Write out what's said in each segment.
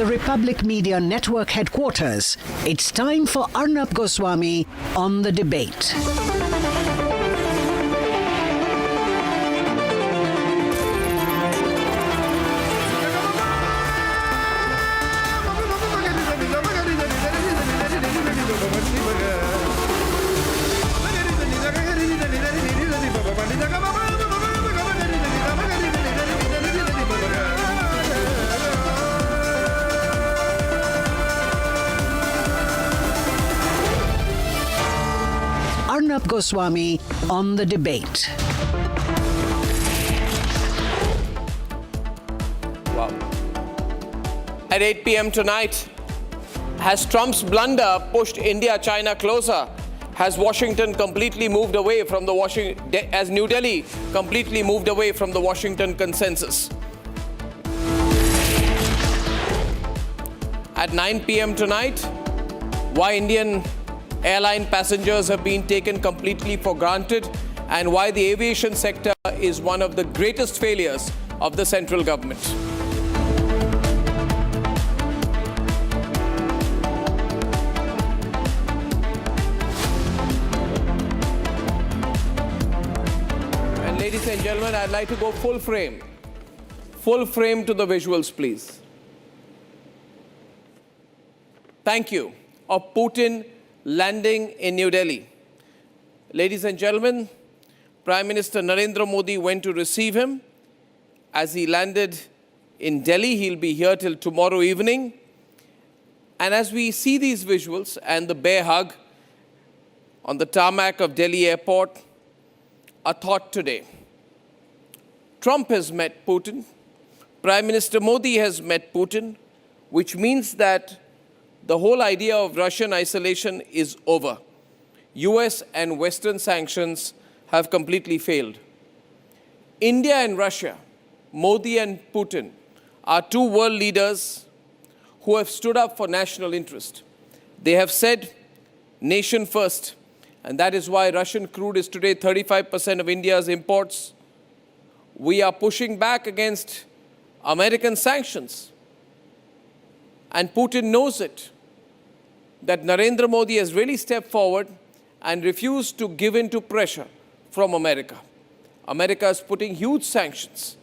the Republic Media Network headquarters, it's time for Arnab Goswami on the debate. Arnab Goswami on the debate. Wow. At 8 p.m. tonight, has Trump's blunder pushed India-China closer? Has Washington completely moved away from the has New Delhi completely moved away from the Washington consensus? At 9 p.m. tonight, why Indian airline passengers have been taken completely for granted and why the aviation sector is one of the greatest failures of the central government. And ladies and gentlemen, I'd like to go full frame to the visuals, please. Thank you. Of Putin landing in New Delhi. Ladies and gentlemen, Prime Minister Narendra Modi went to receive him. As he landed in Delhi, he'll be here till tomorrow evening. And as we see these visuals and the bear hug on the tarmac of Delhi airport, a thought today. Trump has met Putin. Prime Minister Modi has met Putin, which means that the whole idea of Russian isolation is over. US and Western sanctions have completely failed. India and Russia, Modi and Putin, are two world leaders who have stood up for national interest. They have said, nation first, and that is why Russian crude is today 35% of India's imports. We are pushing back against American sanctions. And Putin knows it, that Narendra Modi has really stepped forward and refused to give in to pressure from America. America is putting huge sanctions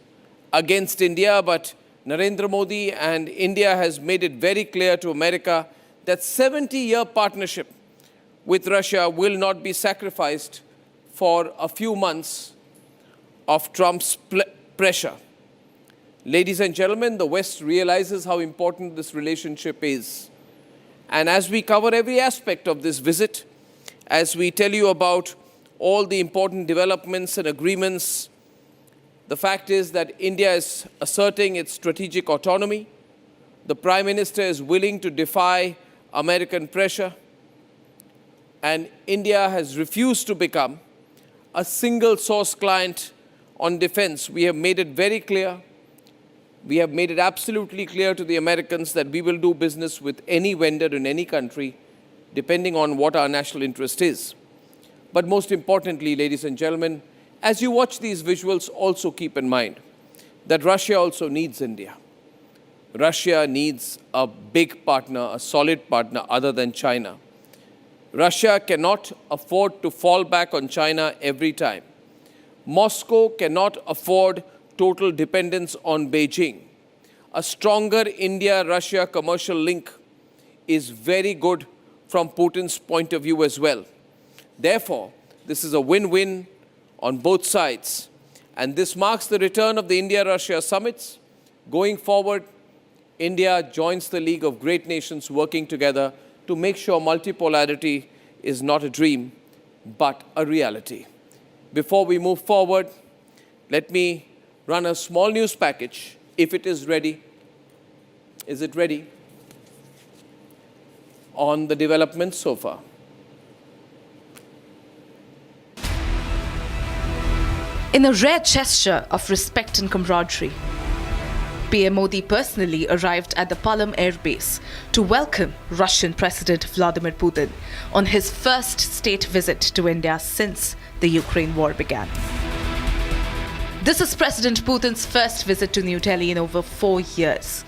against India, but Narendra Modi and India has made it very clear to America that 70-year partnership with Russia will not be sacrificed for a few months of Trump's pressure. Ladies and gentlemen, the West realizes how important this relationship is. And as we cover every aspect of this visit, as we tell you about all the important developments and agreements, the fact is that India is asserting its strategic autonomy. The Prime Minister is willing to defy American pressure. And India has refused to become a single source client on defense. We have made it very clear. We have made it absolutely clear to the Americans that we will do business with any vendor in any country, depending on what our national interest is. But most importantly, ladies and gentlemen, as you watch these visuals, also keep in mind that Russia also needs India. Russia needs a big partner, a solid partner other than China. Russia cannot afford to fall back on China every time. Moscow cannot afford total dependence on Beijing. A stronger India-Russia commercial link is very good from Putin's point of view as well. Therefore, this is a win-win on both sides. And this marks the return of the India-Russia summits. Going forward, India joins the League of Great Nations working together to make sure multipolarity is not a dream, but a reality. Before we move forward, let me run a small news package, if it is ready. Is it ready? On the developments so far. In a rare gesture of respect and camaraderie, PM Modi personally arrived at the Palam Air Base to welcome Russian President Vladimir Putin on his first state visit to India since the Ukraine war began. This is President Putin's first visit to New Delhi in over 4 years,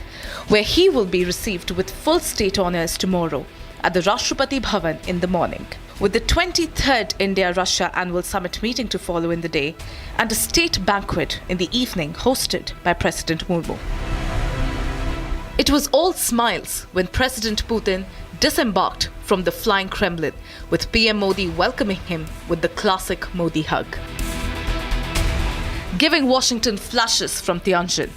where he will be received with full state honours tomorrow at the Rashtrapati Bhavan in the morning, with the 23rd India-Russia Annual Summit meeting to follow in the day and a state banquet in the evening hosted by President Murmu. It was all smiles when President Putin disembarked from the flying Kremlin, with PM Modi welcoming him with the classic Modi hug, giving Washington flashes from Tianjin.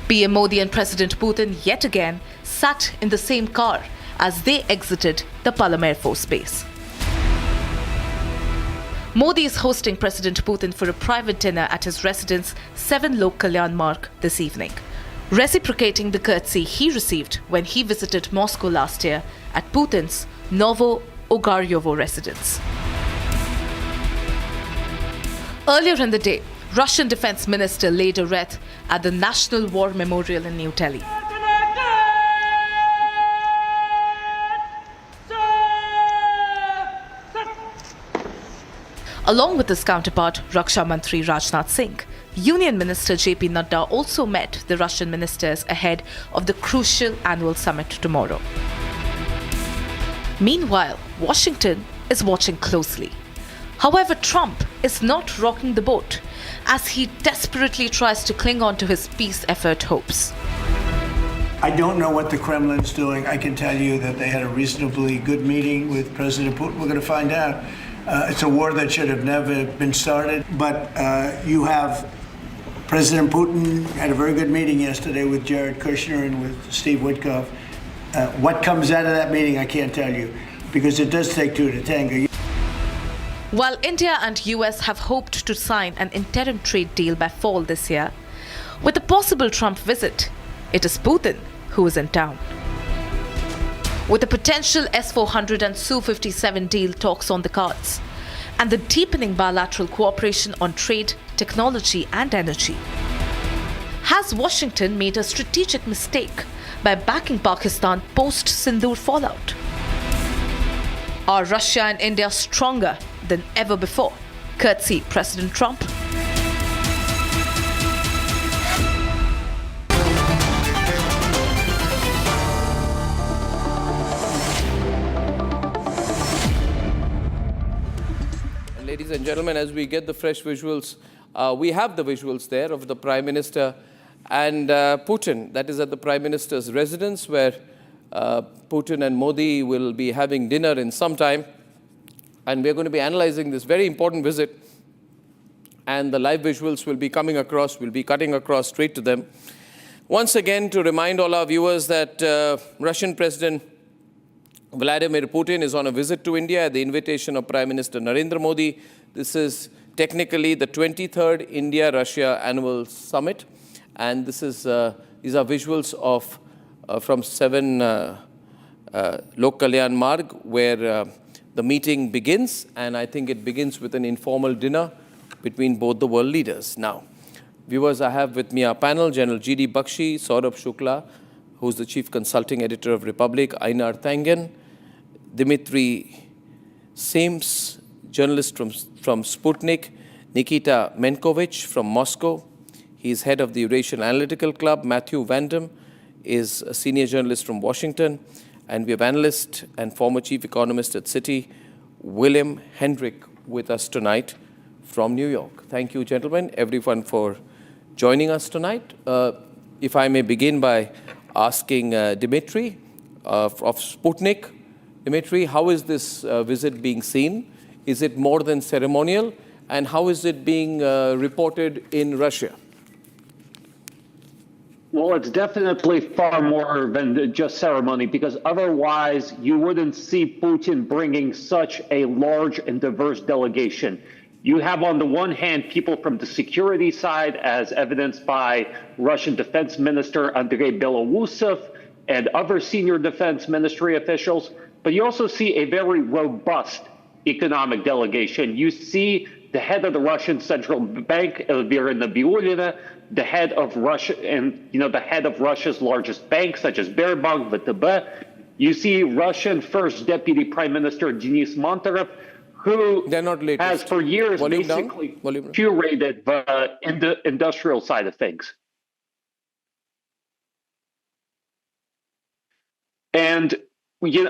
PM Modi and President Putin yet again sat in the same car as they exited the Palam Air Force Base. Modi is hosting President Putin for a private dinner at his residence 7 Lok Kalyan Marg this evening, reciprocating the courtesy he received when he visited Moscow last year at Putin's Novo-Ogaryovo residence. Earlier in the day, Russian Defense Minister laid a wreath at the National War Memorial in New Delhi. Along with his counterpart, Raksha Mantri Rajnath Singh, Union Minister JP Nadda also met the Russian ministers ahead of the crucial annual summit tomorrow. Meanwhile, Washington is watching closely. However, Trump is not rocking the boat as he desperately tries to cling on to his peace effort hopes. I don't know what the Kremlin's doing. I can tell you that they had a reasonably good meeting with President Putin. We're going to find out. It's a war that should have never been started. But you have President Putin had a very good meeting yesterday with Jared Kushner and with Steve Witkoff. What comes out of that meeting, I can't tell you, because it does take two to tango. While India and US have hoped to sign an interim trade deal by fall this year, with a possible Trump visit, it is Putin who is in town. With a potential S-400 and Su-57 deal talks on the cards, and the deepening bilateral cooperation on trade, technology and energy, has Washington made a strategic mistake by backing Pakistan post-Sindoor fallout? Are Russia and India stronger than ever before, courtesy President Trump? Ladies and gentlemen, as we get the fresh visuals, we have the visuals there of the Prime Minister and Putin. That is at the Prime Minister's residence, where Putin and Modi will be having dinner in some time. And we're going to be analyzing this very important visit. And the live visuals will be coming across, we'll be cutting across straight to them. Once again, to remind all our viewers that Russian President Vladimir Putin is on a visit to India at the invitation of Prime Minister Narendra Modi. This is technically the 23rd India-Russia Annual Summit. And this is, these are visuals of from 7 Lok Kalyan Marg, where the meeting begins. And I think it begins with an informal dinner between both the world leaders. Now, viewers, I have with me our panel, General G.D. Bakshi, Saurabh Shukla, who's the Chief Consulting Editor of Republic, Einar Thangen, Dmitry Sims, journalist from Sputnik, Nikita Menkovich from Moscow. He's head of the Eurasian Analytical Club. Matthew Vandam is a senior journalist from Washington. And we have analyst and former chief economist at Citi, William Hendrick, with us tonight from New York. Thank you, gentlemen, everyone, for joining us tonight. If I may begin by asking Dmitry of Sputnik. Dmitry, how is this visit being seen? Is it more than ceremonial? And how is it being reported in Russia? Well, it's definitely far more than just ceremony, because otherwise you wouldn't see Putin bringing such a large and diverse delegation. You have, on the one hand, people from the security side, as evidenced by Russian Defense Minister Andrei Belousov and other senior defense ministry officials, but you also see a very robust economic delegation. You see the head of the Russian Central Bank, Elvira Nabiullina, the head of Russia, and the head of Russia's largest banks, such as Sberbank, VTB. You see Russian First Deputy Prime Minister Denis Monterev, who They're not latest. has for years Volume basically down? Volume down. curated the industrial side of things. And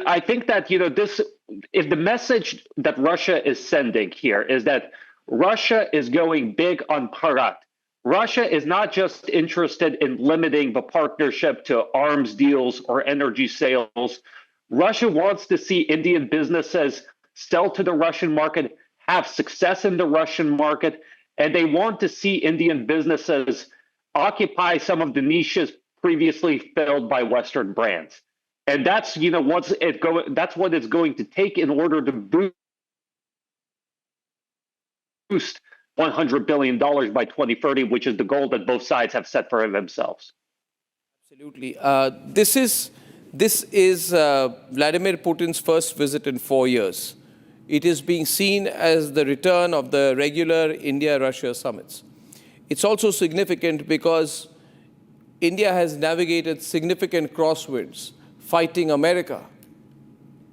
I think that if the message that Russia is sending here is that Russia is going big on Bharat. Russia is not just interested in limiting the partnership to arms deals or energy sales. Russia wants to see Indian businesses sell to the Russian market, have success in the Russian market, and they want to see Indian businesses occupy some of the niches previously filled by Western brands. And that's that's what it's going to take in order to boost $100 billion by 2030, which is the goal that both sides have set for themselves. Absolutely. This is Vladimir Putin's first visit in 4 years. It is being seen as the return of the regular India-Russia summits. It's also significant because India has navigated significant crosswinds fighting America.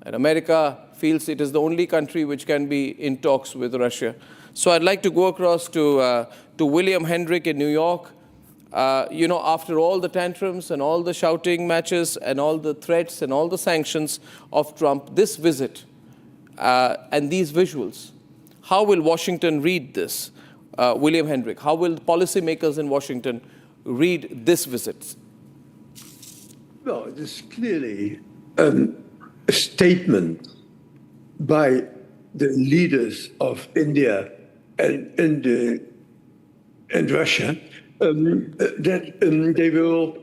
And America feels it is the only country which can be in talks with Russia. So I'd like to go across to William Hendrick in New York. After all the tantrums and all the shouting matches and all the threats and all the sanctions of Trump, this visit and these visuals, how will Washington read this? William Hendrick, how will policymakers in Washington read this visit? Well, it is clearly a statement by the leaders of India and Russia that they will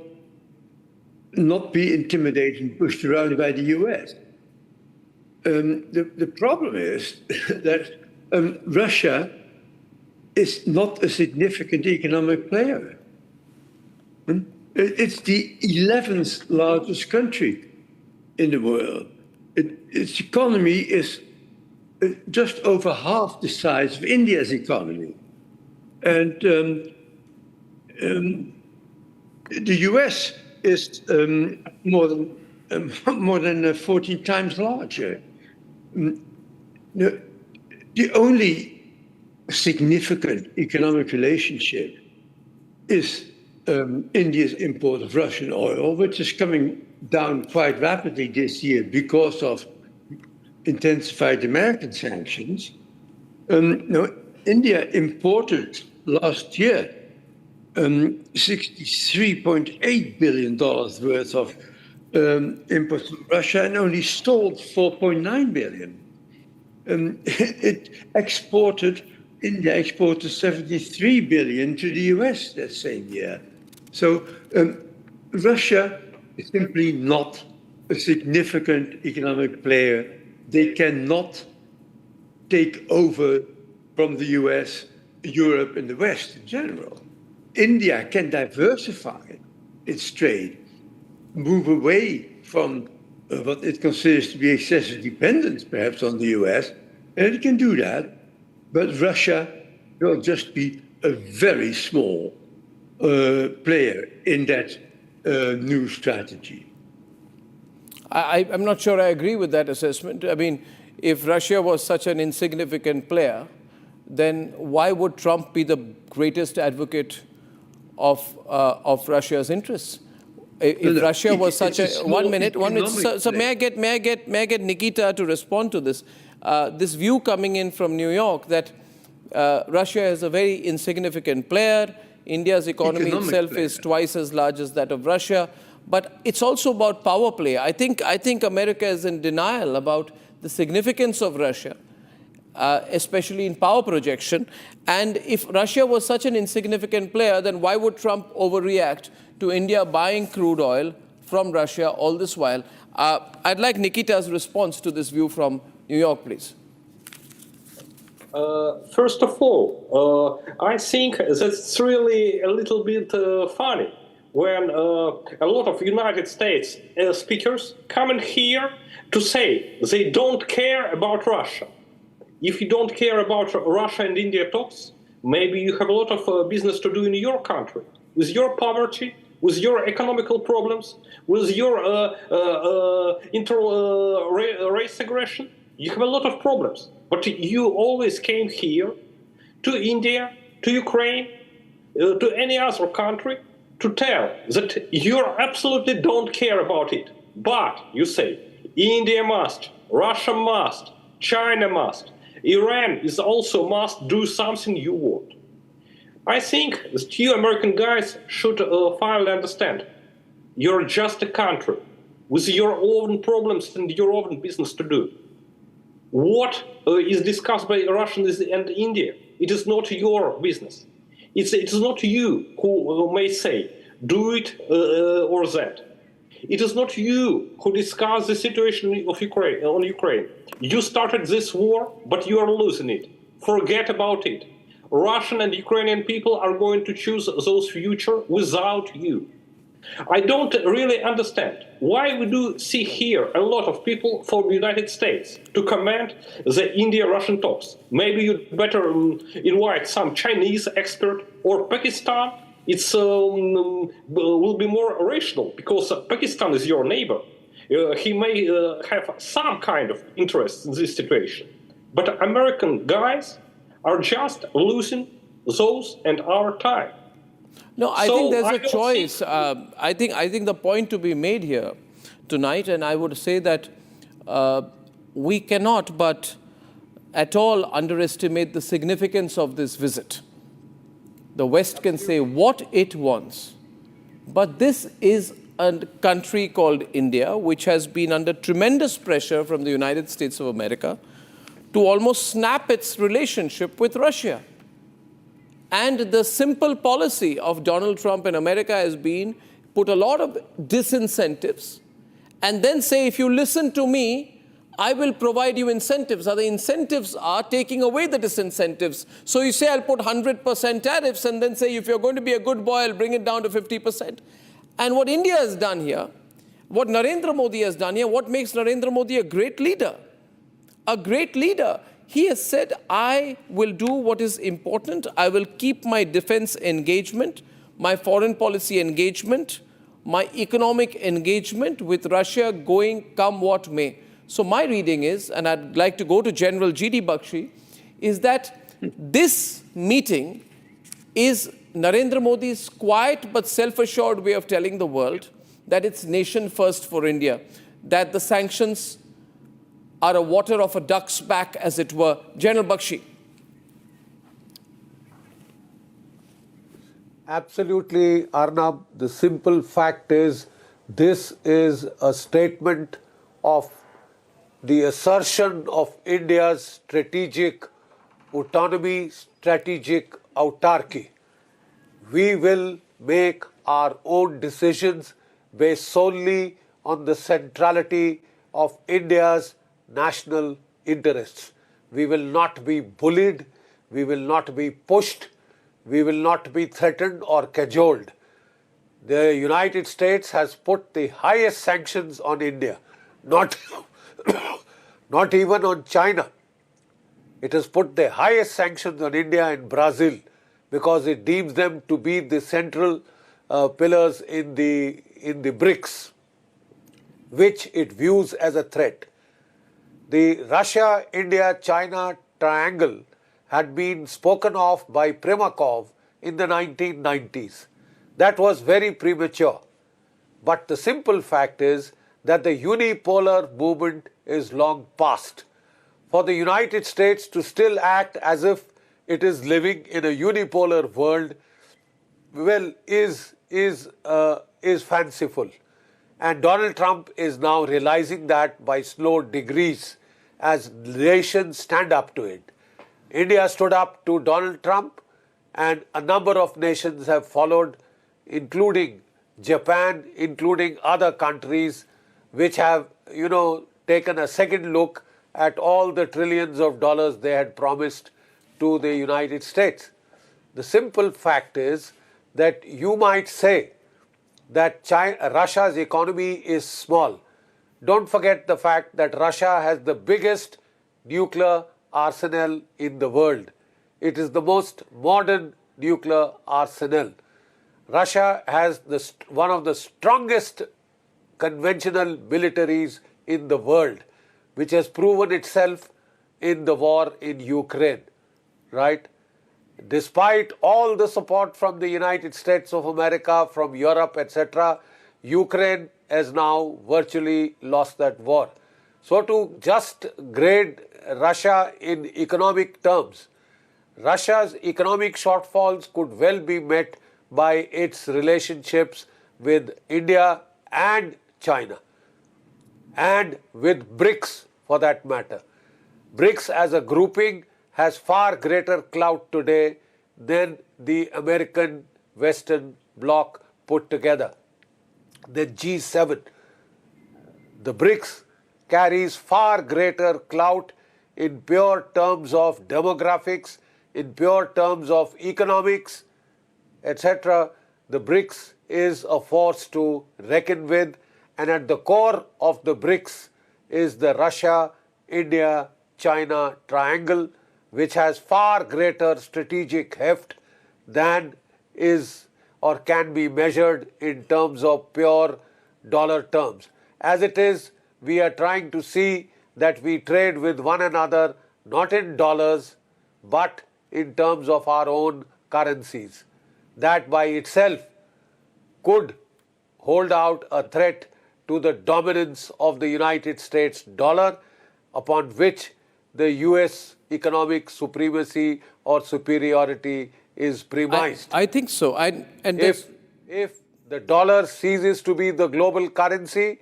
not be intimidated and pushed around by the US. The problem is that Russia is not a significant economic player. It's the 11th largest country in the world. Its economy is just over half the size of India's economy. And the US is more than 14 times larger. The only significant economic relationship is India's import of Russian oil, which is coming down quite rapidly this year because of intensified American sanctions. India imported last year $63.8 billion worth of imports from Russia and only stole $4.9 billion. India exported $73 billion to the US that same year. So Russia is simply not a significant economic player. They cannot take over from the US, Europe, and the West in general. India can diversify its trade, move away from what it considers to be excessive dependence, perhaps, on the US, and it can do that. But Russia will just be a very small player in that new strategy. I'm not sure I agree with that assessment. I mean, if Russia was such an insignificant player, then why would Trump be the greatest advocate of Russia's interests? If Russia was such a one minute. So may I get Nikita to respond to this? This view coming in from New York that Russia is a very insignificant player. India's economy itself is twice as large as that of Russia. But it's also about power play. I think America is in denial about the significance of Russia, especially in power projection. And if Russia was such an insignificant player, then why would Trump overreact to India buying crude oil from Russia all this while? I'd like Nikita's response to this view from New York, please. First of all, I think that's really a little bit funny when a lot of United States speakers come in here to say they don't care about Russia. If you don't care about Russia and India talks, maybe you have a lot of business to do in your country, with your poverty, with your economical problems, with your inter-race aggression. You have a lot of problems. But you always came here to India, to Ukraine, to any other country to tell that you absolutely don't care about it. But you say India must, Russia must, China must, Iran is also must do something you want. I think that you American guys should finally understand you're just a country with your own problems and your own business to do. What is discussed by Russians and India, it is not your business. It is not you who may say, do it or that. It is not you who discuss the situation of Ukraine on Ukraine. You started this war, but you are losing it. Forget about it. Russian and Ukrainian people are going to choose those future without you. I don't really understand why we do see here a lot of people from the United States to comment the India-Russian talks. Maybe you'd better invite some Chinese expert or Pakistan. It's will be more rational because Pakistan is your neighbor. He may have some kind of interest in this situation. But American guys are just losing those and our time. No, I think there's a choice. I think the point to be made here tonight, and I would say that we cannot but at all underestimate the significance of this visit. The West can say what it wants, but this is a country called India, which has been under tremendous pressure from the United States of America to almost snap its relationship with Russia. And the simple policy of Donald Trump in America has been put a lot of disincentives and then say, if you listen to me, I will provide you incentives. The incentives are taking away the disincentives. So you say, I'll put 100% tariffs and then say, if you're going to be a good boy, I'll bring it down to 50%. And what India has done here, what Narendra Modi has done here, what makes Narendra Modi a great leader? A great leader. He has said, I will do what is important. I will keep my defense engagement, my foreign policy engagement, my economic engagement with Russia going come what may. So my reading is, and I'd like to go to General G.D. Bakshi, is that this meeting is Narendra Modi's quiet but self-assured way of telling the world that it's nation first for India, that the sanctions are a water of a duck's back, as it were. General Bakshi. Absolutely, Arnab. The simple fact is, this is a statement of the assertion of India's strategic autonomy, strategic autarky. We will make our own decisions based solely on the centrality of India's national interests. We will not be bullied, we will not be pushed, we will not be threatened or cajoled. The United States has put the highest sanctions on India, not even on China. It has put the highest sanctions on India and Brazil because it deems them to be the central pillars in the BRICS, which it views as a threat. The Russia-India-China triangle had been spoken of by Primakov in the 1990s. That was very premature. But the simple fact is that the unipolar movement is long past. For the United States to still act as if it is living in a unipolar world, well, is fanciful. And Donald Trump is now realizing that by slow degrees as nations stand up to it. India stood up to Donald Trump and a number of nations have followed, including Japan, including other countries which have, taken a second look at all the trillions of dollars they had promised to the United States. The simple fact is that you might say that Russia's economy is small. Don't forget the fact that Russia has the biggest nuclear arsenal in the world. It is the most modern nuclear arsenal. Russia has one of the strongest conventional militaries in the world. which has proven itself in the war in Ukraine, right? Despite all the support from the United States of America, from Europe, etc., Ukraine has now virtually lost that war. So to just grade Russia in economic terms, Russia's economic shortfalls could well be met by its relationships with India and China, and with BRICS for that matter. BRICS as a grouping has far greater clout today than the American Western bloc put together. The G7, the BRICS, carries far greater clout in pure terms of demographics, in pure terms of economics, etc. The BRICS is a force to reckon with, and at the core of the BRICS is the Russia, India, China triangle, which has far greater strategic heft than is or can be measured in terms of pure dollar terms. As it is, we are trying to see that we trade with one another not in dollars but in terms of our own currencies. That by itself could hold out a threat to the dominance of the United States dollar, upon which the US economic supremacy or superiority is premised. I think so. If the dollar ceases to be the global currency,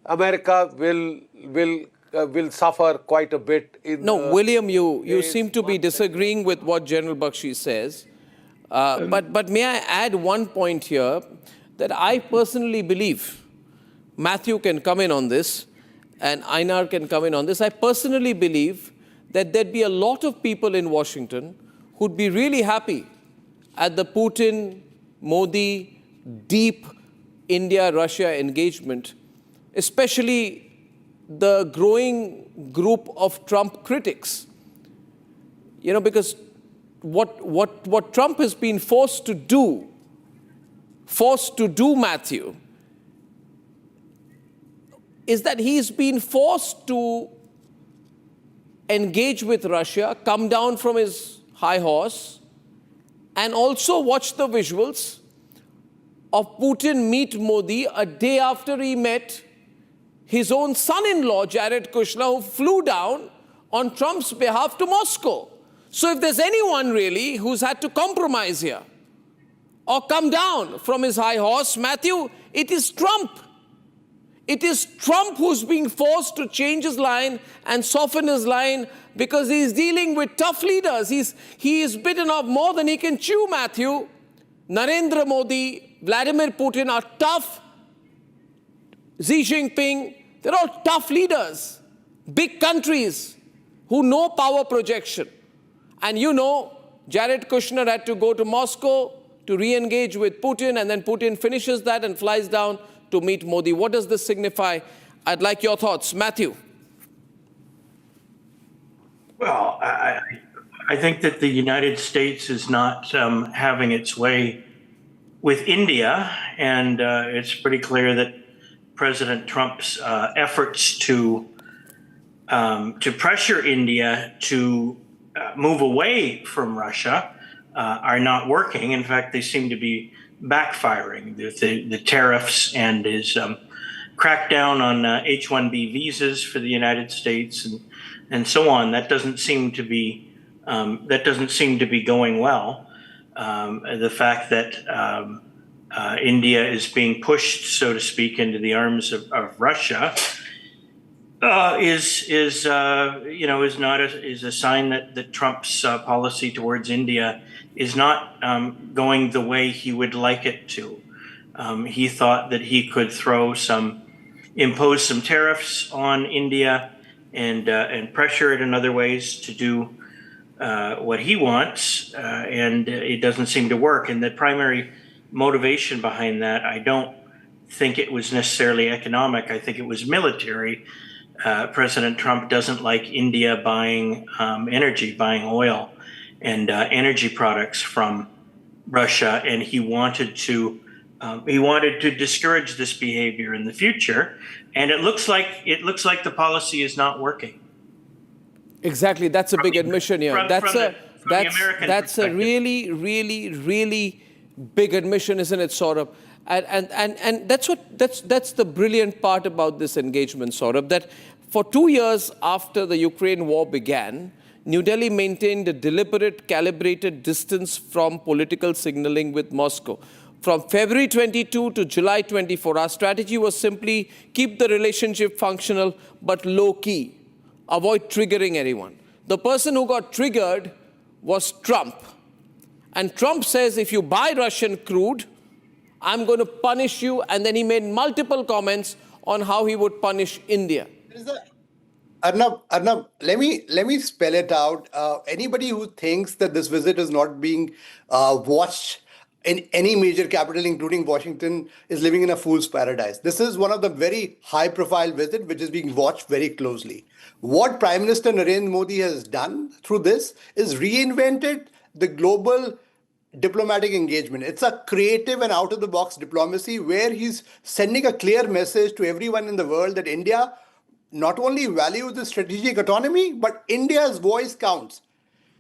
America will suffer quite a bit. William, you seem to be disagreeing with what General Bakshi says. But may I add one point here that I personally believe, Matthew can come in on this, and Einar can come in on this. I personally believe that there'd be a lot of people in Washington who'd be really happy at the Putin-Modi deep India-Russia engagement, especially the growing group of Trump critics. You know, because what Trump has been forced to do, Matthew, is that he's been forced to engage with Russia, come down from his high horse, and also watch the visuals of Putin meet Modi a day after he met his own son-in-law, Jared Kushner, who flew down on Trump's behalf to Moscow. So if there's anyone really who's had to compromise here or come down from his high horse, Matthew, it is Trump. It is Trump who's being forced to change his line and soften his line because he's dealing with tough leaders. He is bitten off more than he can chew, Matthew. Narendra Modi, Vladimir Putin are tough. Xi Jinping, they're all tough leaders. Big countries who know power projection. And you know, Jared Kushner had to go to Moscow to re-engage with Putin, and then Putin finishes that and flies down to meet Modi. What does this signify? I'd like your thoughts. Matthew. Well, I think that the United States is not having its way with India, and it's pretty clear that President Trump's efforts to pressure India to move away from Russia are not working. In fact, they seem to be backfiring. The tariffs and his crackdown on H-1B visas for the United States and so on. That doesn't seem to be going well. The fact that India is being pushed, so to speak, into the arms of Russia is a sign that Trump's policy towards India is not going the way he would like it to. He thought that he could impose some tariffs on India and pressure it in other ways to do what he wants, and it doesn't seem to work. And the primary motivation behind that, I don't think it was necessarily economic. I think it was military. President Trump doesn't like India buying oil and energy products from Russia, and he wanted to He wanted to discourage this behavior in the future, and it looks like the policy is not working. Exactly, that's a big admission here. That's a really, really, really big admission, isn't it, Saurabh? And that's the brilliant part about this engagement, Saurabh, that for 2 years after the Ukraine war began, New Delhi maintained a deliberate, calibrated distance from political signaling with Moscow. From February 22 to July 24, our strategy was simply keep the relationship functional but low-key, avoid triggering anyone. The person who got triggered was Trump. And Trump says, if you buy Russian crude, I'm going to punish you. And then he made multiple comments on how he would punish India. Arnab, let me spell it out. Anybody who thinks that this visit is not being watched in any major capital, including Washington, is living in a fool's paradise. This is one of the very high-profile visits which is being watched very closely. What Prime Minister Narendra Modi has done through this is reinvented the global diplomatic engagement. It's a creative and out-of-the-box diplomacy where he's sending a clear message to everyone in the world that India not only values the strategic autonomy, but India's voice counts.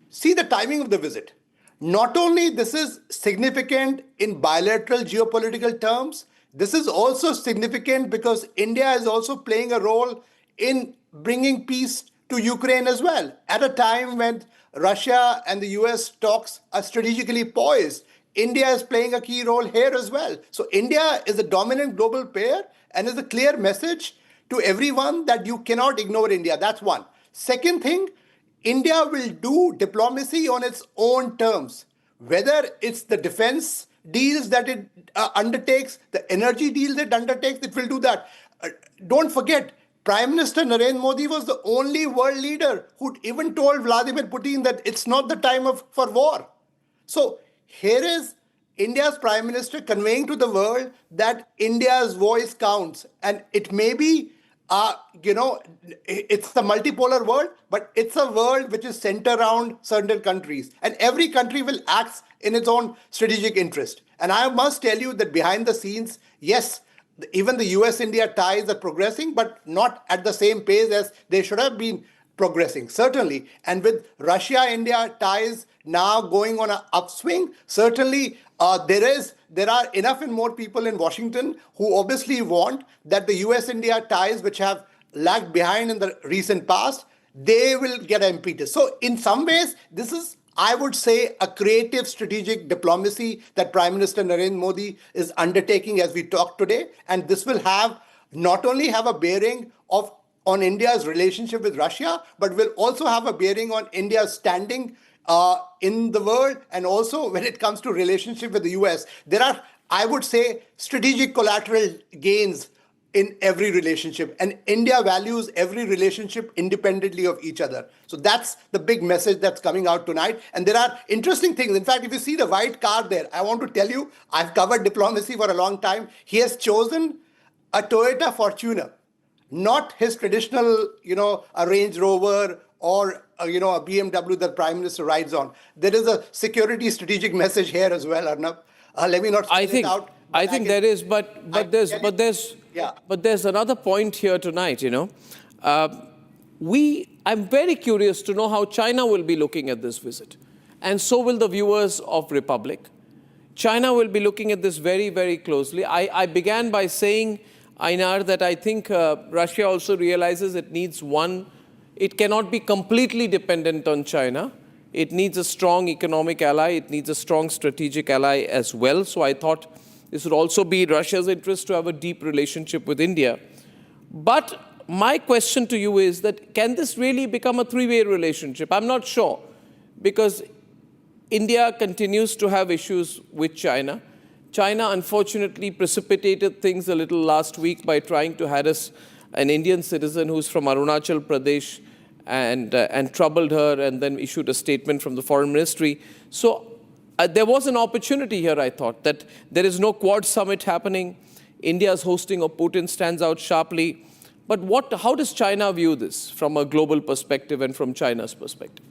See the timing of the visit. Not only this is significant in bilateral geopolitical terms, this is also significant because India is also playing a role in bringing peace to Ukraine as well. At a time when Russia and the US talks are strategically poised, India is playing a key role here as well. So India is a dominant global player and is a clear message to everyone that you cannot ignore India. That's one. Second thing, India will do diplomacy on its own terms, whether it's the defense deals that it undertakes, the energy deals it undertakes, it will do that. Don't forget, Prime Minister Narendra Modi was the only world leader who even told Vladimir Putin that it's not the time for war. So here is India's Prime Minister conveying to the world that India's voice counts. And it may be, it's the multipolar world, but it's a world which is centered around certain countries. And every country will act in its own strategic interest. And I must tell you that behind the scenes, yes, even the US-India ties are progressing, but not at the same pace as they should have been progressing, certainly. And with Russia-India ties now going on an upswing, certainly there are enough and more people in Washington who obviously want that the US-India ties, which have lagged behind in the recent past, they will get impetus. So in some ways, this is, I would say, a creative strategic diplomacy that Prime Minister Narendra Modi is undertaking as we talk today. And this will have not only have a bearing on India's relationship with Russia, but will also have a bearing on India's standing in the world, and also when it comes to relationship with the US. There are, I would say, strategic collateral gains in every relationship, and India values every relationship independently of each other. So that's the big message that's coming out tonight. And there are interesting things. In fact, if you see the white car there, I want to tell you, I've covered diplomacy for a long time. He has chosen a Toyota Fortuner, not his traditional, a Range Rover or a BMW that Prime Minister rides on. There is a security strategic message here as well, Arnab. Let me not spell it out. I think there is, but there's another point here tonight. I'm very curious to know how China will be looking at this visit, and so will the viewers of Republic. China will be looking at this very, very closely. I began by saying, Einar, that I think Russia also realizes it needs it cannot be completely dependent on China. It needs a strong economic ally. It needs a strong strategic ally as well. So I thought this would also be Russia's interest to have a deep relationship with India. But my question to you is that can this really become a three-way relationship? I'm not sure, because India continues to have issues with China. China, unfortunately, precipitated things a little last week by trying to harass an Indian citizen who's from Arunachal Pradesh and troubled her, and then issued a statement from the foreign ministry. So there was an opportunity here, I thought, that there is no Quad summit happening. India's hosting of Putin stands out sharply. But how does China view this from a global perspective and from China's perspective?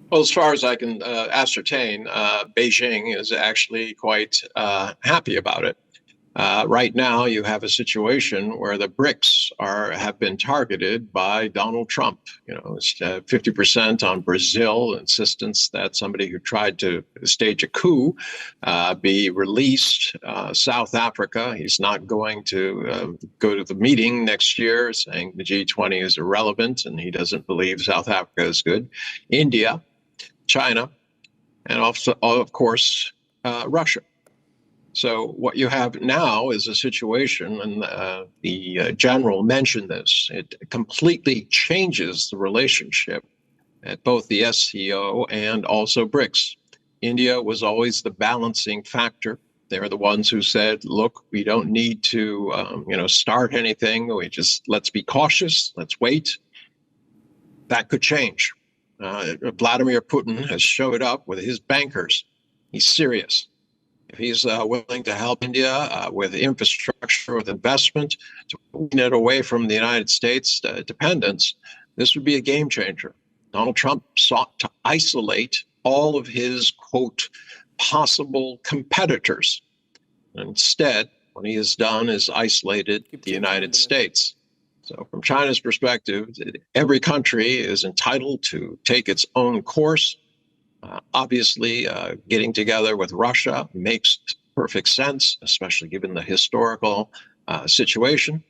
Well, as far as I can ascertain, Beijing is actually quite happy about it. Right now, you have a situation where the BRICS have been targeted by Donald Trump. You know, it's 50% on Brazil, insistence that somebody who tried to stage a coup be released. South Africa, he's not going to go to the meeting next year, saying the G20 is irrelevant and he doesn't believe South Africa is good. India, China, and also, of course, Russia. So what you have now is a situation, and the general mentioned this, it completely changes the relationship at both the SCO and also BRICS. India was always the balancing factor. They're the ones who said, look, we don't need to start anything. Let's be cautious. Let's wait. That could change. Vladimir Putin has showed up with his bankers. He's serious. If he's willing to help India with infrastructure, with investment, to wean it away from the United States dependence, this would be a game changer. Donald Trump sought to isolate all of his, quote, possible competitors. Instead, what he has done is isolated the United States. So from China's perspective, every country is entitled to take its own course. Obviously, getting together with Russia makes perfect sense, especially given the historical situation.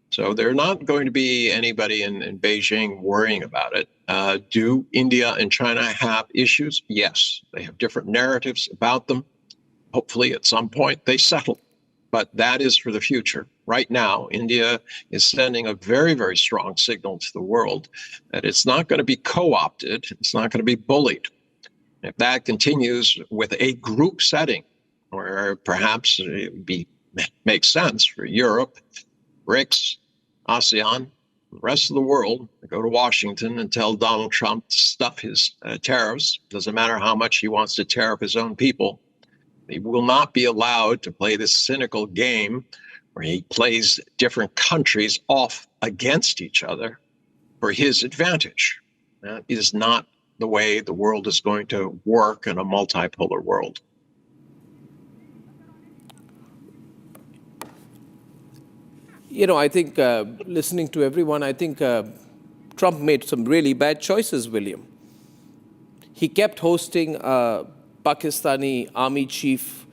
So there's not going to be anybody in Beijing worrying about it. Do India and China have issues? Yes, they have different narratives about them. Hopefully, at some point, they settle. But that is for the future. Right now, India is sending a very, very strong signal to the world that it's not going to be co-opted. It's not going to be bullied. If that continues with a group setting, where perhaps it would makes sense for Europe, BRICS, ASEAN, the rest of the world to go to Washington and tell Donald Trump to stuff his tariffs. Doesn't matter how much he wants to tariff his own people. He will not be allowed to play this cynical game where he plays different countries off against each other for his advantage. That is not the way the world is going to work in a multipolar world. You know, I think listening to everyone, I think Trump made some really bad choices, William. He kept hosting a Pakistani army chief,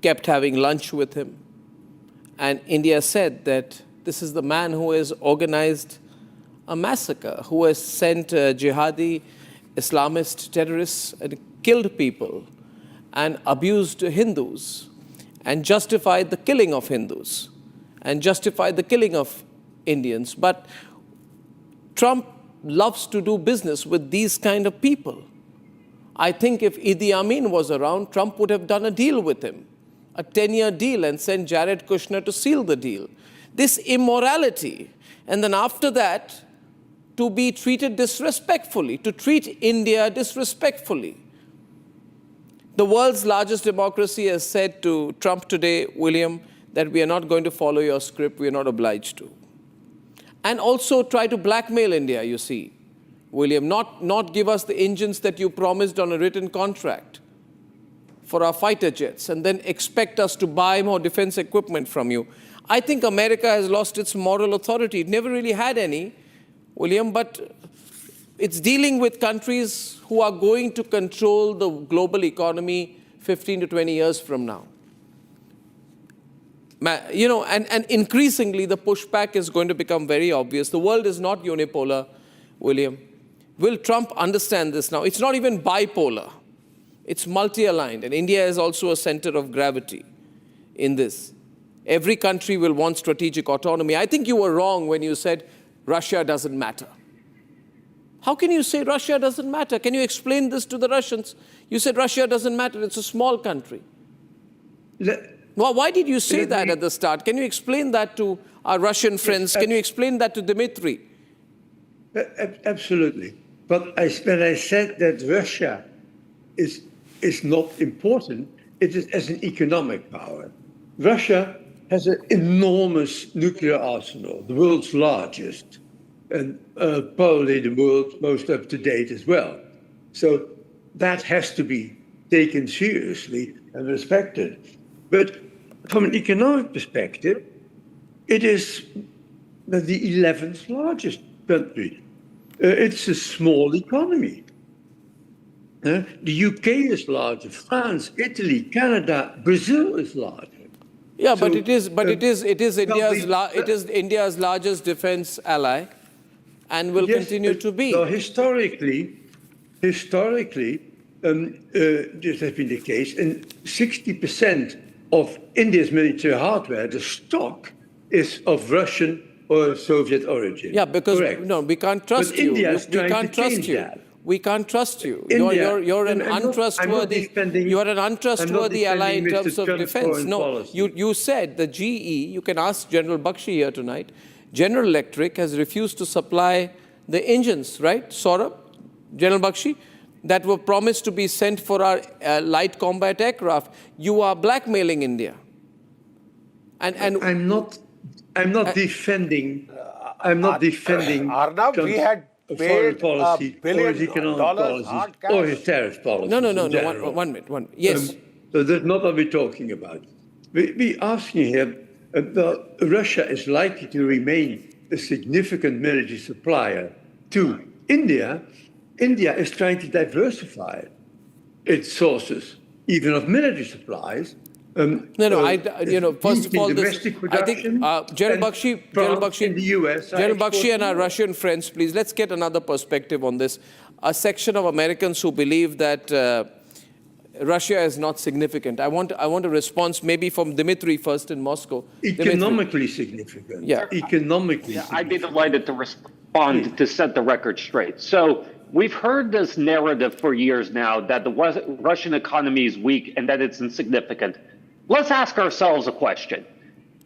kept having lunch with him. And India said that this is the man who has organized a massacre, who has sent jihadi Islamist terrorists and killed people and abused Hindus and justified the killing of Hindus and justified the killing of Indians. But Trump loves to do business with these kind of people. I think if Idi Amin was around, Trump would have done a deal with him, a 10-year deal, and sent Jared Kushner to seal the deal. This immorality, and then after that, to be treated disrespectfully, to treat India disrespectfully. The world's largest democracy has said to Trump today, William, that we are not going to follow your script, we are not obliged to. And also try to blackmail India, you see, William, not give us the engines that you promised on a written contract for our fighter jets, and then expect us to buy more defense equipment from you. I think America has lost its moral authority. It never really had any, William, but it's dealing with countries who are going to control the global economy 15 to 20 years from now. You know, and increasingly the pushback is going to become very obvious. The world is not unipolar, William. Will Trump understand this now? It's not even bipolar. It's multi-aligned, and India is also a center of gravity in this. Every country will want strategic autonomy. I think you were wrong when you said Russia doesn't matter. How can you say Russia doesn't matter? Can you explain this to the Russians? You said Russia doesn't matter. It's a small country. Well, why did you say that at the start? Can you explain that to our Russian friends? Can you explain that to Dmitry? Absolutely. But when I said that Russia is not important, it is as an economic power. Russia has an enormous nuclear arsenal, the world's largest, and probably the world's most up-to-date as well. So that has to be taken seriously and respected. But from an economic perspective, it is the 11th largest country. It's a small economy. The UK is larger, France, Italy, Canada, Brazil is larger. Yeah, so, it is India's largest defense ally, and will continue to be. So historically, this has been the case, and 60% of India's military hardware, the stock, is of Russian or Soviet origin. Yeah, because correct. No, we can't trust you. We can't trust you. That. We can't trust you. India, you're an untrustworthy. You are an untrustworthy ally in terms of defense. No, you said the GE. You can ask General Bakshi here tonight. General Electric has refused to supply the engines, right, Saurabh, General Bakshi, that were promised to be sent for our light combat aircraft. You are blackmailing India. And I'm not defending. I'm not defending. Arnab, we had foreign paid policy, $1 billion or his economic policies, or his tariff policy. No. One minute. Yes. So that's not what we're talking about. We're asking here about Russia is likely to remain a significant military supplier to India. India is trying to diversify its sources, even of military supplies. First of all, I think General Bakshi in the US, General Bakshi and our Russian friends, please, let's get another perspective on this. A section of Americans who believe that Russia is not significant. I want a response maybe from Dmitry first in Moscow. Economically significant. Yeah. Economically significant. I'd be delighted to respond to set the record straight. So we've heard this narrative for years now that the Russian economy is weak and that it's insignificant. Let's ask ourselves a question.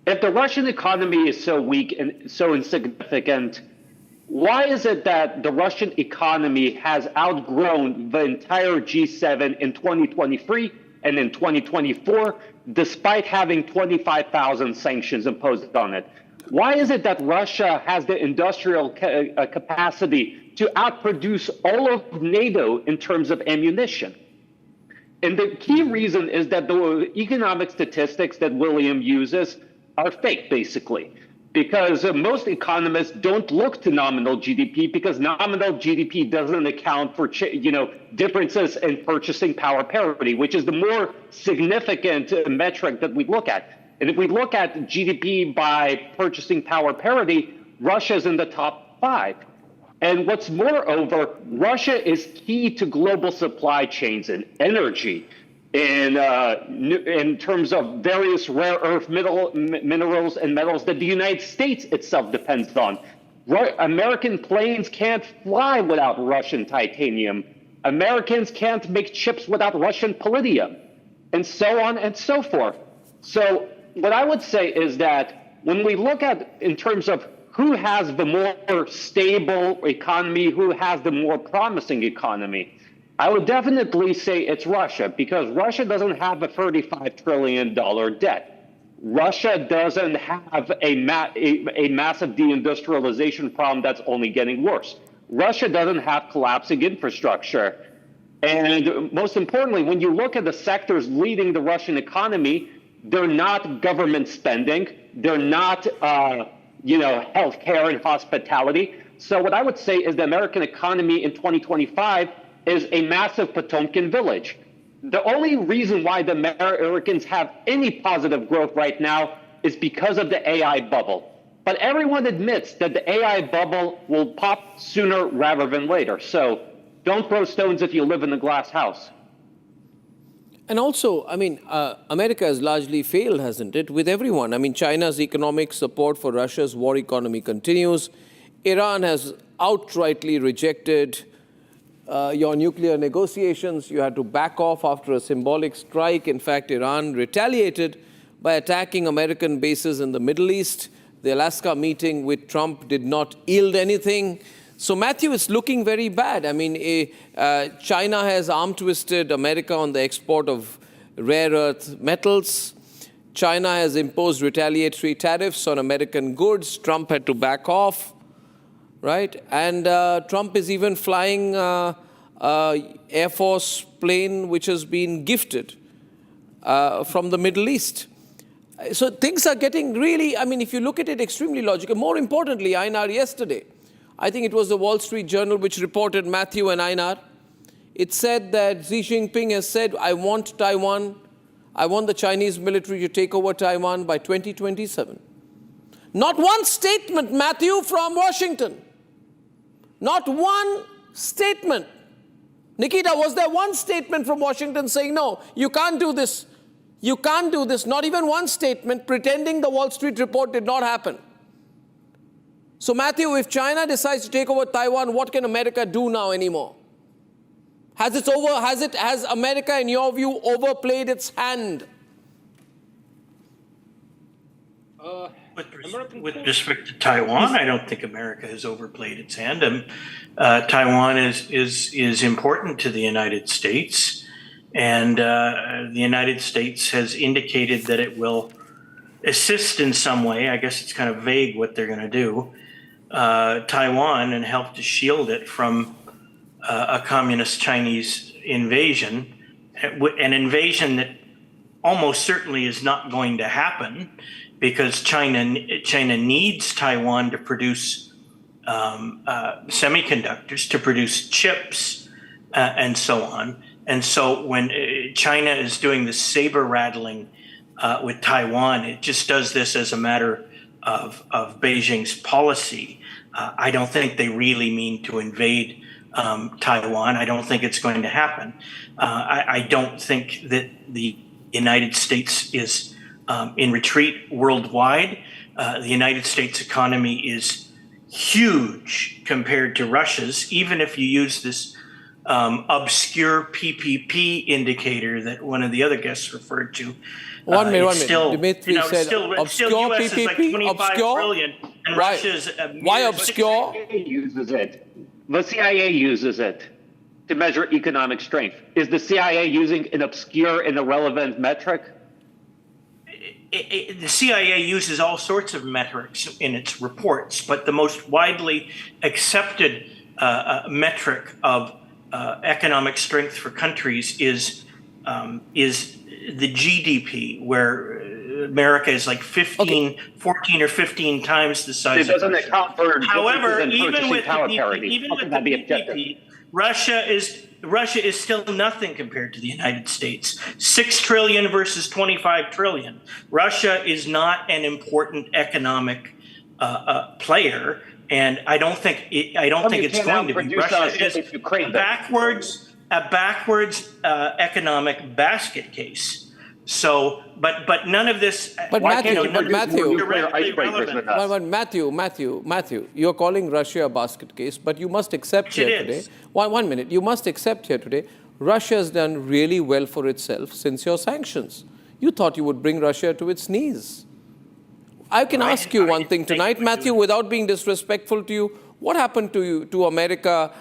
If the Russian economy is so weak and so insignificant, why is it that the Russian economy has outgrown the entire G7 in 2023 and in 2024, despite having 25,000 sanctions imposed on it? Why is it that Russia has the industrial capacity to outproduce all of NATO in terms of ammunition? And the key reason is that the economic statistics that William uses are fake, basically, because most economists don't look to nominal GDP because nominal GDP doesn't account for differences in purchasing power parity, which is the more significant metric that we look at. And if we look at GDP by purchasing power parity, Russia's in the top 5. And what's moreover, Russia is key to global supply chains and energy in terms of various rare earth minerals and metals that the United States itself depends on. American planes can't fly without Russian titanium. Americans can't make chips without Russian palladium, and so on and so forth. So what I would say is that when we look at in terms of who has the more stable economy, who has the more promising economy, I would definitely say it's Russia, because Russia doesn't have a $35 trillion debt. Russia doesn't have a massive deindustrialization problem that's only getting worse. Russia doesn't have collapsing infrastructure. And most importantly, when you look at the sectors leading the Russian economy, they're not government spending, they're not healthcare and hospitality. So what I would say is the American economy in 2025 is a massive Potemkin village. The only reason why the Americans have any positive growth right now is because of the AI bubble. But everyone admits that the AI bubble will pop sooner rather than later. So don't throw stones if you live in a glass house. And also, America has largely failed, hasn't it, with everyone? China's economic support for Russia's war economy continues. Iran has outrightly rejected your nuclear negotiations. You had to back off after a symbolic strike. In fact, Iran retaliated by attacking American bases in the Middle East. The Alaska meeting with Trump did not yield anything. So, Matthew, it's looking very bad. China has arm-twisted America on the export of rare earth metals. China has imposed retaliatory tariffs on American goods. Trump had to back off, right? And Trump is even flying Air Force plane which has been gifted from the Middle East. So things are getting really, I mean, if you look at it, extremely logical. More importantly, Einar yesterday, I think it was the Wall Street Journal which reported, Matthew and Einar, it said that Xi Jinping has said, I want Taiwan, I want the Chinese military to take over Taiwan by 2027. Not one statement, Matthew, from Washington. Not one statement. Nikita, was there one statement from Washington saying, no, you can't do this? You can't do this. Not even one statement pretending the Wall Street report did not happen. So, Matthew, if China decides to take over Taiwan, what can America do now anymore? Has America, in your view, overplayed its hand? With respect to Taiwan, I don't think America has overplayed its hand. Taiwan is important to the United States, and the United States has indicated that it will assist in some way. I guess it's kind of vague what they're going to do. Taiwan and help to shield it from a communist Chinese invasion, an invasion that almost certainly is not going to happen because China needs Taiwan to produce semiconductors, to produce chips, and so on. And so when China is doing the saber rattling with Taiwan, it just does this as a matter of Beijing's policy. I don't think they really mean to invade Taiwan. I don't think it's going to happen. I don't think that the United States is in retreat worldwide. The United States economy is huge compared to Russia's, even if you use this obscure PPP indicator that one of the other guests referred to. One minute. Dimitri said still obscure US PPP, is like 25 obscure? trillion, and Right. Russia's Why obscure? The CIA uses it to measure economic strength. Is the CIA using an obscure and irrelevant metric? The CIA uses all sorts of metrics in its reports, but the most widely accepted metric of economic strength for countries is the GDP, where America is like 14 or 15 times the size. It doesn't of account for. However, even with power parity, even with the PPP, Russia is still nothing compared to the United States. 6 trillion versus 25 trillion. Russia is not an important economic player, and I don't think it's going to be. Russia is a backwards economic basket case. So, but none of this. But Matthew, you're calling Russia a basket case, but you must accept here today. One minute. You must accept here today. Russia has done really well for itself since your sanctions. You thought you would bring Russia to its knees. I can ask you one thing tonight, Matthew, without being disrespectful to you. What happened to America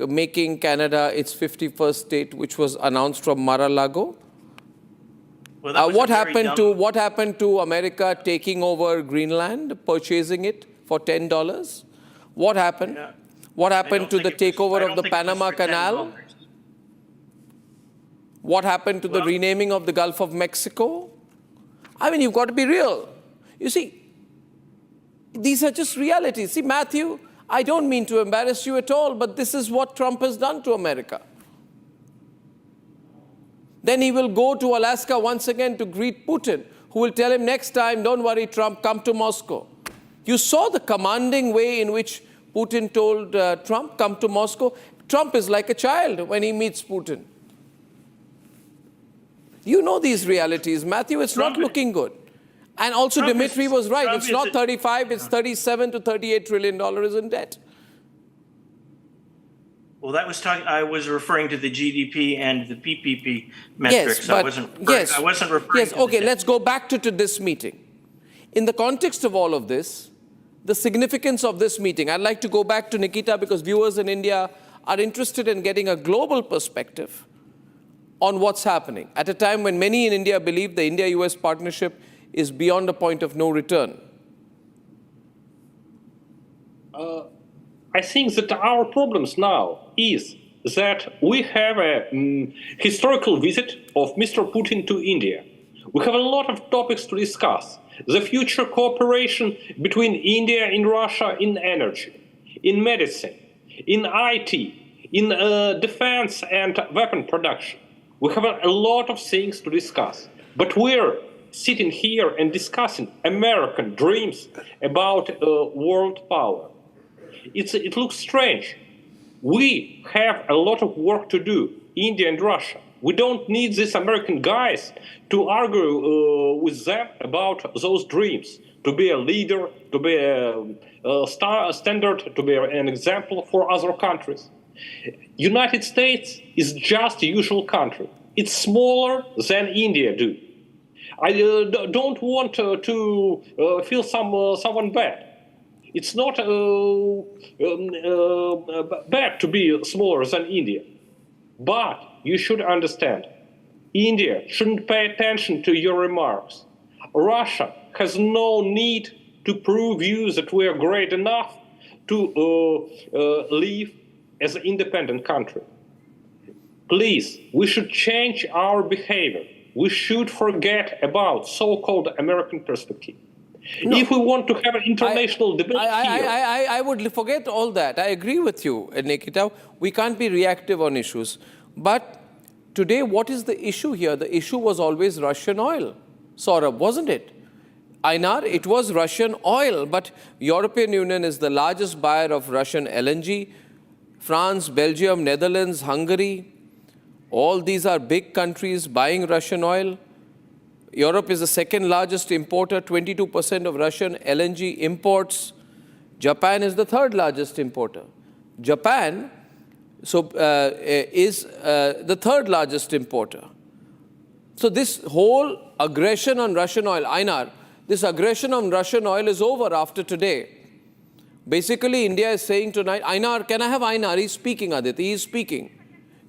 making Canada its 51st state, which was announced from Mar-a-Lago? Well, what happened to America taking over Greenland, purchasing it for $10? What happened? Yeah. What happened to the takeover of the Panama Canal? What happened to the renaming of the Gulf of Mexico? I mean, you've got to be real. You see, these are just realities. See, Matthew, I don't mean to embarrass you at all, but this is what Trump has done to America. Then he will go to Alaska once again to greet Putin, who will tell him next time, don't worry, Trump, come to Moscow. You saw the commanding way in which Putin told Trump, come to Moscow. Trump is like a child when he meets Putin. You know these realities, Matthew. It's not looking good. And also, Dimitri was right. It's not 35, it's 37 to $38 trillion in debt. Well, I was referring to the GDP and the PPP metrics. I wasn't referring Yes, to okay, let's go back to this meeting. In the context of all of this, the significance of this meeting, I'd like to go back to Nikita because viewers in India are interested in getting a global perspective on what's happening at a time when many in India believe the India-US partnership is beyond a point of no return. I think that our problems now is that we have a historical visit of Mr. Putin to India. We have a lot of topics to discuss. The future cooperation between India and Russia in energy, in medicine, in IT, in defense and weapon production. We have a lot of things to discuss. But we're sitting here and discussing American dreams about world power. It looks strange. We have a lot of work to do, India and Russia. We don't need these American guys to argue with them about those dreams, to be a leader, to be a standard, to be an example for other countries. United States is just a usual country. It's smaller than India do. I don't want to feel someone bad. It's not bad to be smaller than India. But you should understand, India shouldn't pay attention to your remarks. Russia has no need to prove you that we are great enough to live as an independent country. Please, we should change our behavior. We should forget about so-called American perspective. No. If we want to have an international debate I would forget all that. I agree with you, Nikita. We can't be reactive on issues. But today, what is the issue here? The issue was always Russian oil, Saurabh, wasn't it? Einar, it was Russian oil, but European Union is the largest buyer of Russian LNG. France, Belgium, Netherlands, Hungary, all these are big countries buying Russian oil. Europe is the second largest importer, 22% of Russian LNG imports. Japan is the third largest importer. Japan is the third largest importer. So this whole aggression on Russian oil, Einar, this aggression on Russian oil is over after today. Basically, India is saying tonight, Einar, can I have Einar? He's speaking, Aditi, he's speaking.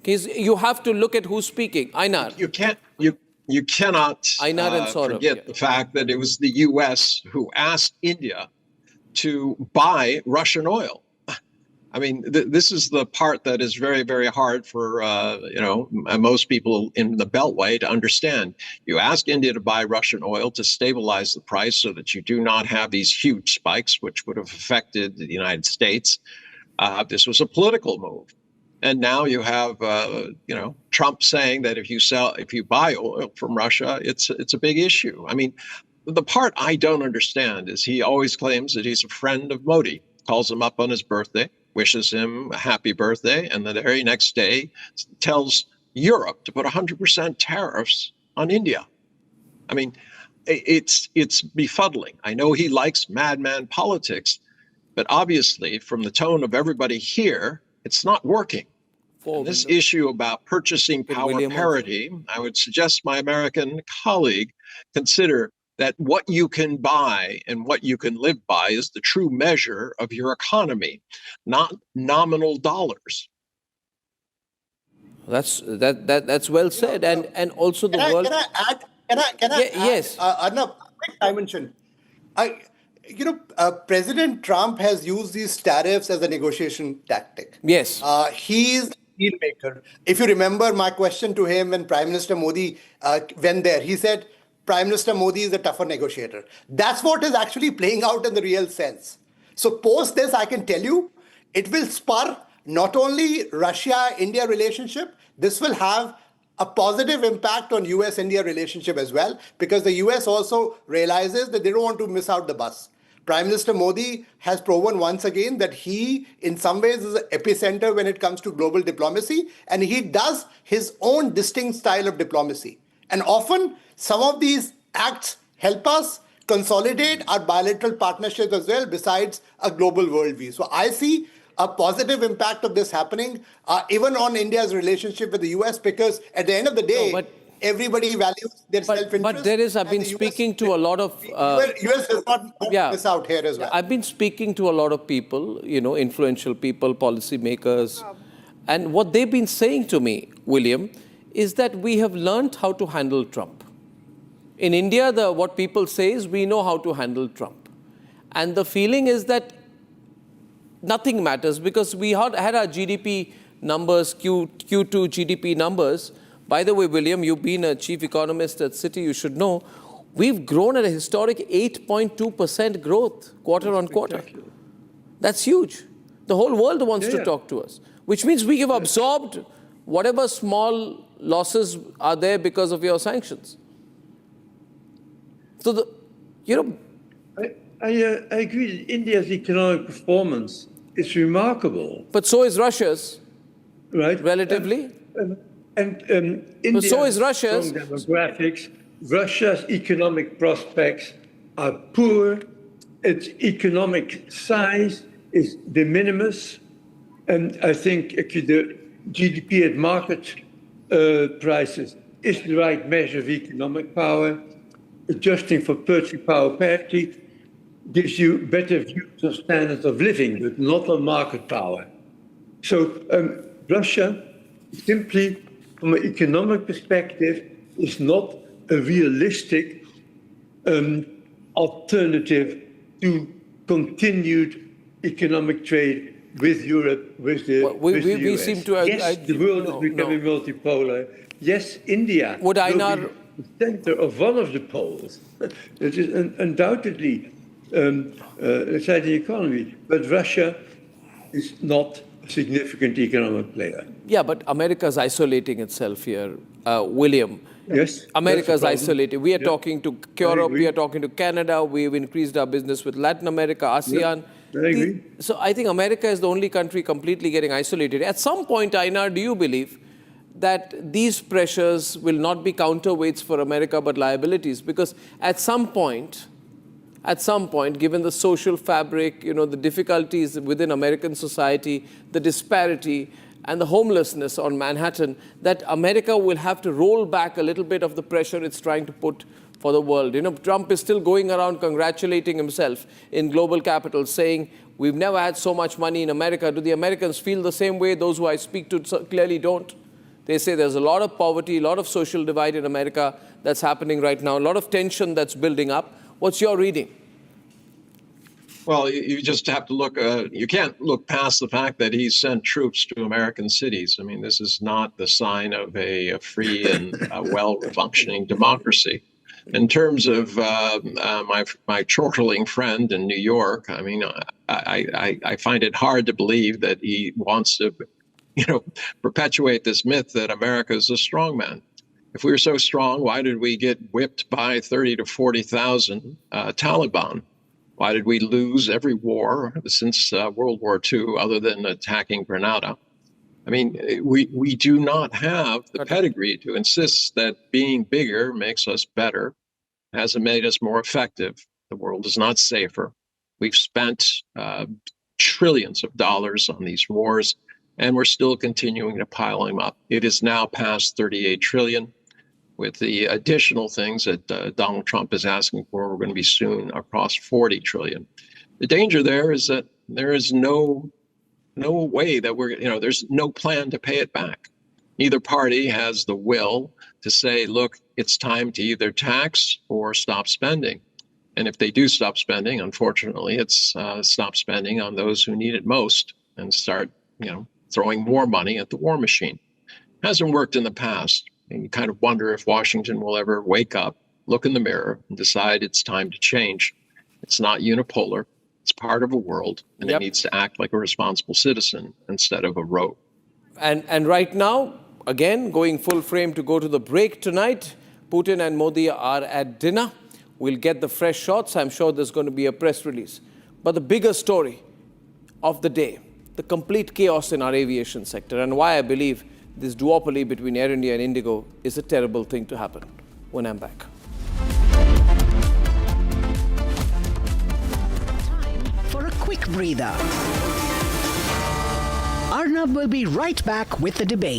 You have to look at who's speaking. Einar. You cannot forget the fact that it was the U.S. who asked India to buy Russian oil. I mean, this is the part that is very, very hard for most people in the Beltway to understand. You ask India to buy Russian oil to stabilize the price so that you do not have these huge spikes, which would have affected the United States. This was a political move. And now you have, Trump saying that if you buy oil from Russia, it's a big issue. I mean, the part I don't understand is he always claims that he's a friend of Modi, calls him up on his birthday, wishes him a happy birthday, and the very next day tells Europe to put 100% tariffs on India. I mean, it's befuddling. I know he likes madman politics, but obviously from the tone of everybody here, it's not working. This issue about purchasing power parity, I would suggest my American colleague consider that what you can buy and what you can live by is the true measure of your economy, not nominal dollars. That's well said, and also the world. Can I add? Yes. Arnab, quick dimension. President Trump has used these tariffs as a negotiation tactic. Yes. He's a deal maker. If you remember my question to him when Prime Minister Modi went there, he said, Prime Minister Modi is a tougher negotiator. That's what is actually playing out in the real sense. So post this, I can tell you, it will spur not only Russia-India relationship, this will have a positive impact on US-India relationship as well, because the US also realizes that they don't want to miss out the bus. Prime Minister Modi has proven once again that he, in some ways, is an epicenter when it comes to global diplomacy, and he does his own distinct style of diplomacy. And often, some of these acts help us consolidate our bilateral partnerships as well, besides a global worldview. So I see a positive impact of this happening, even on India's relationship with the US, because at the end of the day, everybody values their self-interest. But there is, I've been speaking to a lot of... US does not miss out here as well. I've been speaking to a lot of people, influential people, policymakers, and what they've been saying to me, William, is that we have learned how to handle Trump. In India, what people say is we know how to handle Trump. And the feeling is that nothing matters because we had our GDP numbers, Q2 GDP numbers. By the way, William, you've been a chief economist at Citi, you should know, we've grown at a historic 8.2% growth quarter on quarter. That's huge. The whole world wants to talk to us, which means we have absorbed whatever small losses are there because of your sanctions. So, I agree that India's economic performance is remarkable. But so is Russia's, right? Relatively. India so is Russia's. Strong demographics. Russia's economic prospects are poor. Its economic size is de minimis. And I think the GDP at market prices is the right measure of economic power. Adjusting for purchasing power parity gives you better views of standards of living, but not on market power. So Russia, simply from an economic perspective, is not a realistic alternative to continued economic trade with Europe, with the, with the US. We seem to... Yes, the world is becoming multipolar. Yes, India will be the center of one of the poles. It is undoubtedly an exciting economy, but Russia is not a significant economic player. Yeah, but America is isolating itself here, William. Yes, America is isolated. We are talking to Europe, we are talking to Canada, we've increased our business with Latin America, ASEAN. I agree. So I think America is the only country completely getting isolated. At some point, Einar, do you believe that these pressures will not be counterweights for America but liabilities? Because at some point, given the social fabric, the difficulties within American society, the disparity, and the homelessness on Manhattan, that America will have to roll back a little bit of the pressure it's trying to put for the world. Trump is still going around congratulating himself in global capitals, saying, we've never had so much money in America. Do the Americans feel the same way? Those who I speak to clearly don't. They say there's a lot of poverty, a lot of social divide in America that's happening right now, a lot of tension that's building up. What's your reading? Well, you just have to look, you can't look past the fact that he's sent troops to American cities. I mean, this is not the sign of a free and well-functioning democracy. In terms of my chortling friend in New York, I mean, I find it hard to believe that he wants to, perpetuate this myth that America is a strong man. If we were so strong, why did we get whipped by 30 to 40,000 Taliban? Why did we lose every war since World War II other than attacking Grenada? I mean, we do not have the pedigree to insist that being bigger makes us better, hasn't made us more effective. The world is not safer. We've spent trillions of dollars on these wars, and we're still continuing to pile them up. It is now past 38 trillion. With the additional things that Donald Trump is asking for, we're going to be soon across 40 trillion. The danger there is that there is no way that there's no plan to pay it back. Neither party has the will to say, look, it's time to either tax or stop spending. And if they do stop spending, unfortunately, it's stop spending on those who need it most and start, throwing more money at the war machine. It hasn't worked in the past. And you kind of wonder if Washington will ever wake up, look in the mirror, and decide it's time to change. It's not unipolar. It's part of a world, and it needs to act like a responsible citizen instead of a rogue. And right now, again, going full frame to go to the break tonight, Putin and Modi are at dinner. We'll get the fresh shots. I'm sure there's going to be a press release. But the bigger story of the day, the complete chaos in our aviation sector, and why I believe this duopoly between Air India and Indigo is a terrible thing to happen. When I'm back. Time for a quick breather. Arnab will be right back with the debate.